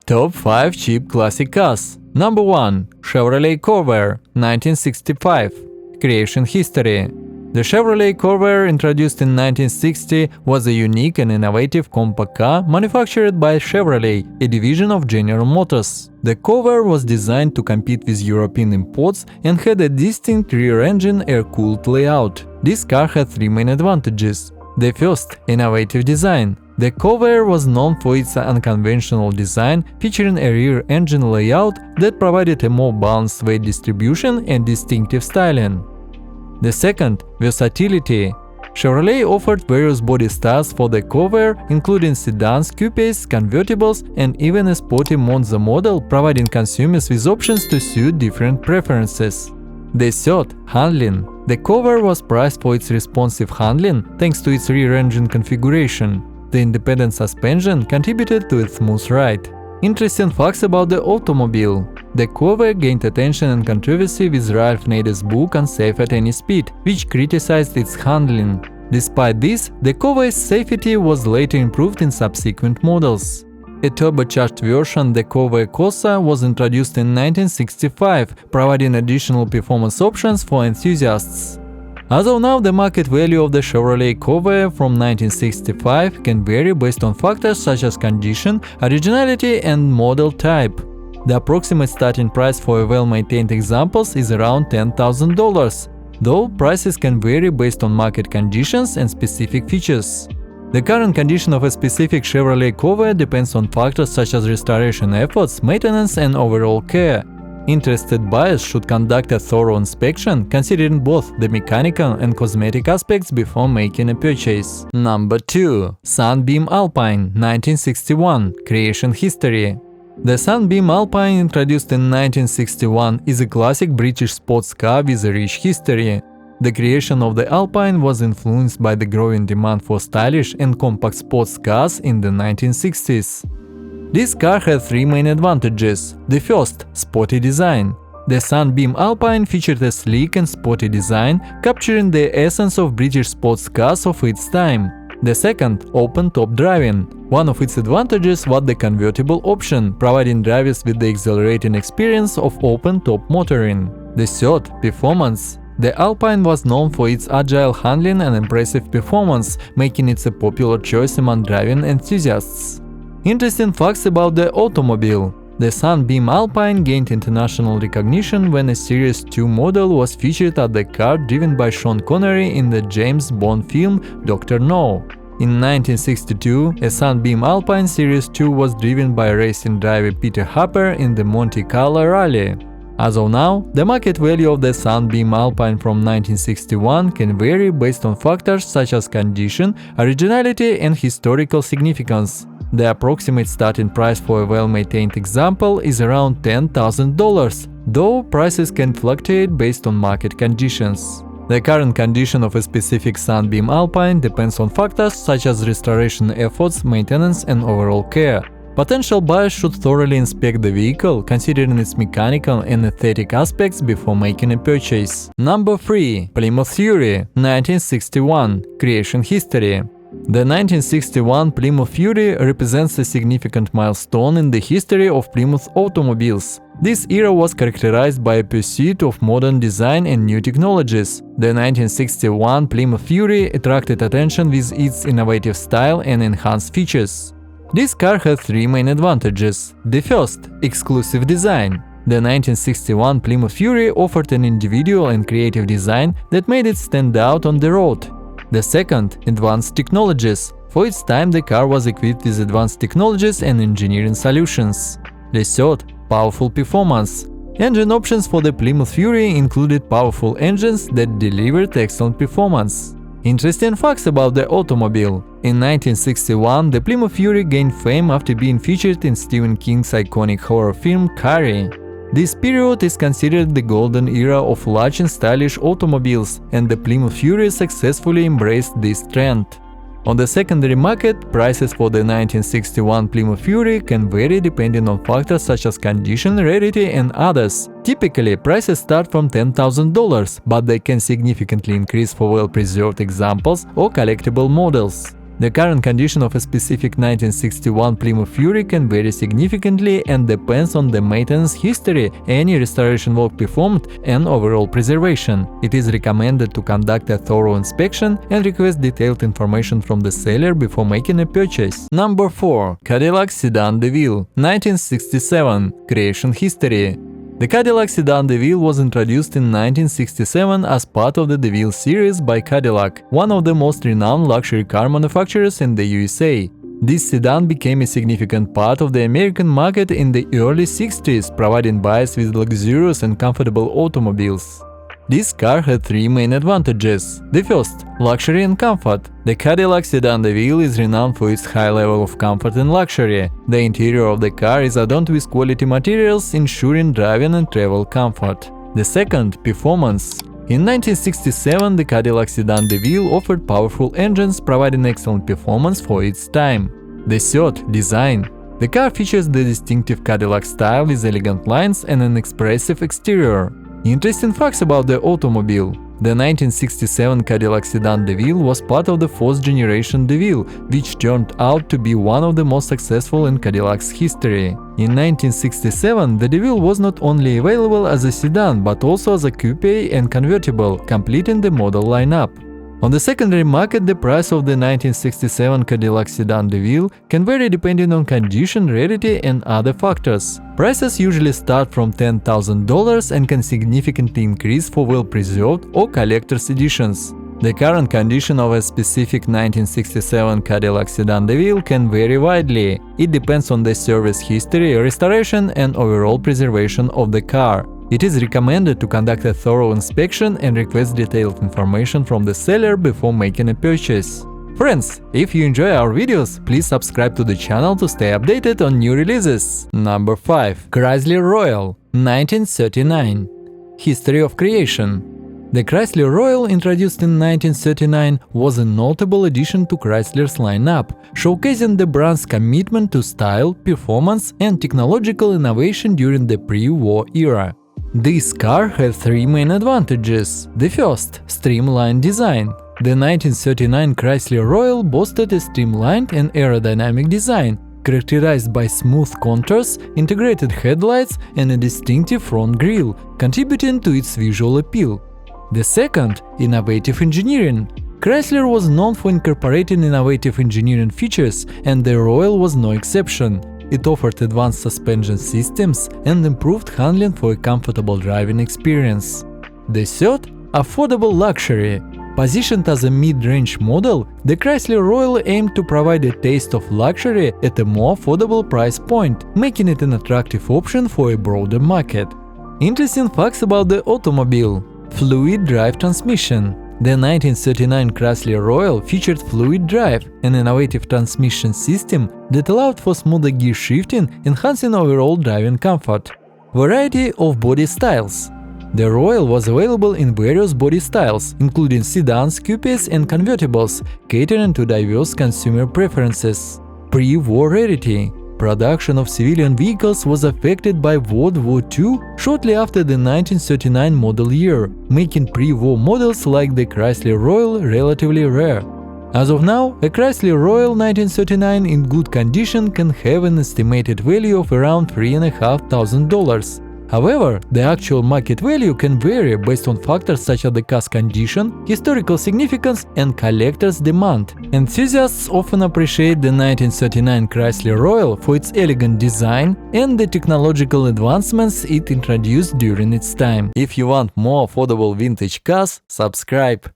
Top 5 cheap classic cars. Number 1. Chevrolet Corvette, 1965. Creation history. The Chevrolet Corvette, introduced in 1960, was a unique and innovative compact car manufactured by Chevrolet, a division of General Motors. The Corvette was designed to compete with European imports and had a distinct rear-engine air-cooled layout. This car had three main advantages. The first, innovative design. The Corvette was known for its unconventional design, featuring a rear-engine layout that provided a more balanced weight distribution and distinctive styling. The second, versatility. Chevrolet offered various body styles for the Corvette, including sedans, coupes, convertibles, and even a sporty Monza model, providing consumers with options to suit different preferences. The third, handling. The Corvette was prized for its responsive handling thanks to its rear-engine configuration. The independent suspension contributed to a smooth ride. Interesting facts about the automobile. The Corvette gained attention and controversy with Ralph Nader's book Unsafe at Any Speed, which criticized its handling. Despite this, the Corvette's safety was later improved in subsequent models. A turbocharged version, the Corvette Corsa, was introduced in 1965, providing additional performance options for enthusiasts. As of now, the market value of the Chevrolet Corvette from 1965 can vary based on factors such as condition, originality, and model type. The approximate starting price for a well-maintained examples is around $10,000, though prices can vary based on market conditions and specific features. The current condition of a specific Chevrolet Corvette depends on factors such as restoration efforts, maintenance, and overall care. Interested buyers should conduct a thorough inspection, considering both the mechanical and cosmetic aspects before making a purchase. Number 2. Sunbeam Alpine, 1961. Creation history. The Sunbeam Alpine, introduced in 1961, is a classic British sports car with a rich history. The creation of the Alpine was influenced by the growing demand for stylish and compact sports cars in the 1960s. This car had three main advantages. The first, sporty design. The Sunbeam Alpine featured a sleek and sporty design, capturing the essence of British sports cars of its time. The second, open-top driving. One of its advantages was the convertible option, providing drivers with the exhilarating experience of open-top motoring. The third, performance. The Alpine was known for its agile handling and impressive performance, making it a popular choice among driving enthusiasts. Interesting facts about the automobile. The Sunbeam Alpine gained international recognition when a Series 2 model was featured as the car driven by Sean Connery in the James Bond film Dr. No. In 1962, a Sunbeam Alpine Series 2 was driven by racing driver Peter Happer in the Monte Carlo Rally. As of now, the market value of the Sunbeam Alpine from 1961 can vary based on factors such as condition, originality, and historical significance. The approximate starting price for a well-maintained example is around $10,000, though prices can fluctuate based on market conditions. The current condition of a specific Sunbeam Alpine depends on factors such as restoration efforts, maintenance, and overall care. Potential buyers should thoroughly inspect the vehicle, considering its mechanical and aesthetic aspects before making a purchase. Number 3. Plymouth Fury, 1961. Creation history. The 1961 Plymouth Fury represents a significant milestone in the history of Plymouth automobiles. This era was characterized by a pursuit of modern design and new technologies. The 1961 Plymouth Fury attracted attention with its innovative style and enhanced features. This car had three main advantages. The first, exclusive design. The 1961 Plymouth Fury offered an individual and creative design that made it stand out on the road. The second, advanced technologies. For its time, the car was equipped with advanced technologies and engineering solutions. The third, powerful performance. Engine options for the Plymouth Fury included powerful engines that delivered excellent performance. Interesting facts about the automobile. In 1961, the Plymouth Fury gained fame after being featured in Stephen King's iconic horror film Carrie. This period is considered the golden era of large and stylish automobiles, and the Plymouth Fury successfully embraced this trend. On the secondary market, prices for the 1961 Plymouth Fury can vary depending on factors such as condition, rarity, and others. Typically, prices start from $10,000, but they can significantly increase for well-preserved examples or collectible models. The current condition of a specific 1961 Plymouth Fury can vary significantly and depends on the maintenance history, any restoration work performed, and overall preservation. It is recommended to conduct a thorough inspection and request detailed information from the seller before making a purchase. Number 4. Cadillac Sedan DeVille, 1967. Creation history. The Cadillac Sedan DeVille was introduced in 1967 as part of the DeVille series by Cadillac, one of the most renowned luxury car manufacturers in the USA. This sedan became a significant part of the American market in the early 60s, providing buyers with luxurious and comfortable automobiles. This car had three main advantages. The first, luxury and comfort. The Cadillac Sedan DeVille is renowned for its high level of comfort and luxury. The interior of the car is adorned with quality materials, ensuring driving and travel comfort. The second, performance. In 1967, the Cadillac Sedan DeVille offered powerful engines, providing excellent performance for its time. The third, design. The car features the distinctive Cadillac style with elegant lines and an expressive exterior. Interesting facts about the automobile. The 1967 Cadillac Sedan DeVille was part of the fourth generation DeVille, which turned out to be one of the most successful in Cadillac's history. In 1967, the DeVille was not only available as a sedan but also as a coupe and convertible, completing the model lineup. On the secondary market, the price of the 1967 Cadillac Sedan DeVille can vary depending on condition, rarity, and other factors. Prices usually start from $10,000 and can significantly increase for well-preserved or collector's editions. The current condition of a specific 1967 Cadillac Sedan DeVille can vary widely. It depends on the service history, restoration, and overall preservation of the car. It is recommended to conduct a thorough inspection and request detailed information from the seller before making a purchase. Friends, if you enjoy our videos, please subscribe to the channel to stay updated on new releases. Number 5. Chrysler Royal, 1939. History of creation. The Chrysler Royal, introduced in 1939, was a notable addition to Chrysler's lineup, showcasing the brand's commitment to style, performance, and technological innovation during the pre-war era. This car had three main advantages. The first, streamlined design. The 1939 Chrysler Royal boasted a streamlined and aerodynamic design, characterized by smooth contours, integrated headlights, and a distinctive front grille, contributing to its visual appeal. The second, innovative engineering. Chrysler was known for incorporating innovative engineering features, and the Royal was no exception. It offered advanced suspension systems and improved handling for a comfortable driving experience. The third, affordable luxury. Positioned as a mid-range model, the Chrysler Royal aimed to provide a taste of luxury at a more affordable price point, making it an attractive option for a broader market. Interesting facts about the automobile. Fluid drive transmission. The 1939 Chrysler Royal featured fluid drive, an innovative transmission system that allowed for smoother gear shifting, enhancing overall driving comfort. Variety of body styles. The Royal was available in various body styles, including sedans, coupes, and convertibles, catering to diverse consumer preferences. Pre-war rarity. Production of civilian vehicles was affected by World War II shortly after the 1939 model year, making pre-war models like the Chrysler Royal relatively rare. As of now, a Chrysler Royal 1939 in good condition can have an estimated value of around $3,500. However, the actual market value can vary based on factors such as the car's condition, historical significance, and collector's demand. Enthusiasts often appreciate the 1939 Chrysler Royal for its elegant design and the technological advancements it introduced during its time. If you want more affordable vintage cars, subscribe.